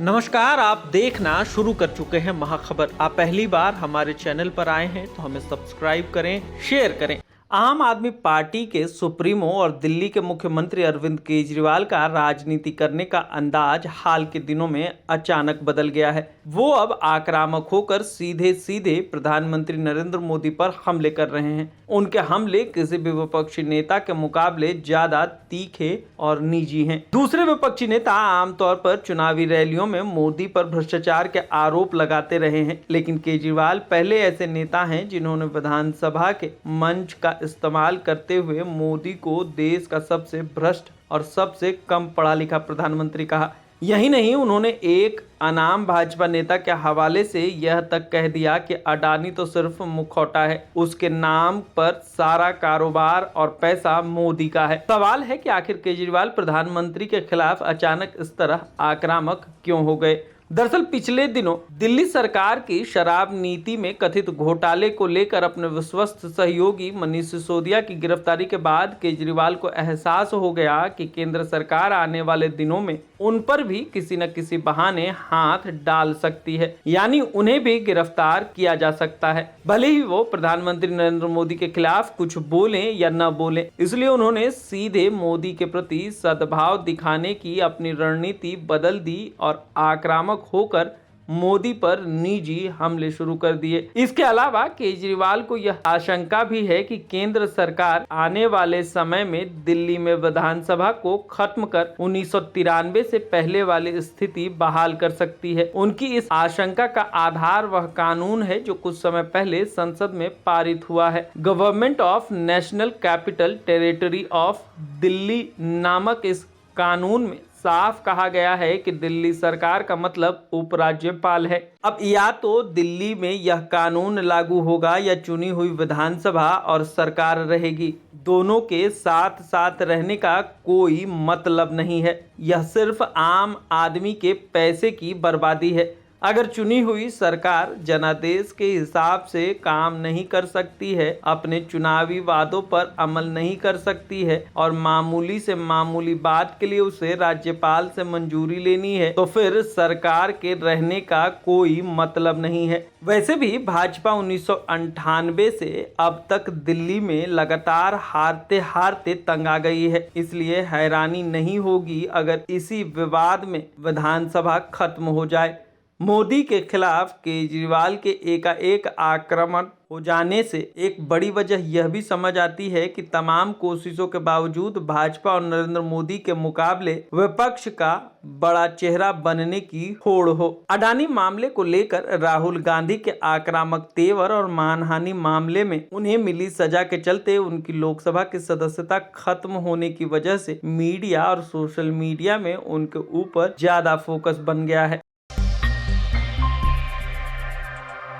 नमस्कार, आप देखना शुरू कर चुके हैं महाखबर। आप पहली बार हमारे चैनल पर आए हैं तो हमें सब्सक्राइब करें, शेयर करें। आम आदमी पार्टी के सुप्रीमो और दिल्ली के मुख्यमंत्री अरविंद केजरीवाल का राजनीति करने का अंदाज हाल के दिनों में अचानक बदल गया है। वो अब आक्रामक होकर सीधे सीधे प्रधानमंत्री नरेंद्र मोदी पर हमले कर रहे हैं। उनके हमले किसी भी विपक्षी नेता के मुकाबले ज्यादा तीखे और निजी हैं। दूसरे विपक्षी नेता आमतौर पर चुनावी रैलियों में मोदी पर भ्रष्टाचार के आरोप लगाते रहे हैं, लेकिन केजरीवाल पहले ऐसे नेता हैं जिन्होंने विधानसभा के मंच का इस्तेमाल करते हुए मोदी को देश का सबसे भ्रष्ट और सबसे कम पढ़ा लिखा प्रधानमंत्री कहा। यही नहीं, उन्होंने एक अनाम भाजपा नेता के हवाले से यह तक कह दिया कि अडानी तो सिर्फ मुखौटा है, उसके नाम पर सारा कारोबार और पैसा मोदी का है। सवाल है कि आखिर केजरीवाल प्रधानमंत्री के खिलाफ अचानक इस तरह आक्रामक क्यों हो गए। दरअसल पिछले दिनों दिल्ली सरकार की शराब नीति में कथित घोटाले को लेकर अपने विश्वस्त सहयोगी मनीष सिसोदिया की गिरफ्तारी के बाद केजरीवाल को एहसास हो गया कि केंद्र सरकार आने वाले दिनों में उन पर भी किसी न किसी बहाने हाथ डाल सकती है, यानी उन्हें भी गिरफ्तार किया जा सकता है, भले ही वो प्रधानमंत्री नरेंद्र मोदी के खिलाफ कुछ बोलें या न बोलें। इसलिए उन्होंने सीधे मोदी के प्रति सद्भाव दिखाने की अपनी रणनीति बदल दी और आक्रामक होकर मोदी पर निजी हमले शुरू कर दिए। इसके अलावा केजरीवाल को यह आशंका भी है कि केंद्र सरकार आने वाले समय में दिल्ली में विधानसभा को खत्म कर 1993 से पहले वाली स्थिति बहाल कर सकती है। उनकी इस आशंका का आधार वह कानून है जो कुछ समय पहले संसद में पारित हुआ है। Government of national capital territory of Delhi नामक इस कानून में साफ कहा गया है कि दिल्ली सरकार का मतलब उपराज्यपाल है। अब या तो दिल्ली में यह कानून लागू होगा या चुनी हुई विधानसभा और सरकार रहेगी। दोनों के साथ साथ रहने का कोई मतलब नहीं है। यह सिर्फ आम आदमी के पैसे की बर्बादी है। अगर चुनी हुई सरकार जनादेश के हिसाब से काम नहीं कर सकती है, अपने चुनावी वादों पर अमल नहीं कर सकती है और मामूली से मामूली बात के लिए उसे राज्यपाल से मंजूरी लेनी है, तो फिर सरकार के रहने का कोई मतलब नहीं है। वैसे भी भाजपा 1998 से अब तक दिल्ली में लगातार हारते हारते तंग आ गई है। इसलिए हैरानी नहीं होगी अगर इसी विवाद में विधानसभा खत्म हो जाए। मोदी के खिलाफ केजरीवाल के एकाएक आक्रमण हो जाने से एक बड़ी वजह यह भी समझ आती है कि तमाम कोशिशों के बावजूद भाजपा और नरेंद्र मोदी के मुकाबले विपक्ष का बड़ा चेहरा बनने की होड़ हो। अडानी मामले को लेकर राहुल गांधी के आक्रामक तेवर और मानहानि मामले में उन्हें मिली सजा के चलते उनकी लोकसभा की सदस्यता खत्म होने की वजह से मीडिया और सोशल मीडिया में उनके ऊपर ज्यादा फोकस बन गया है।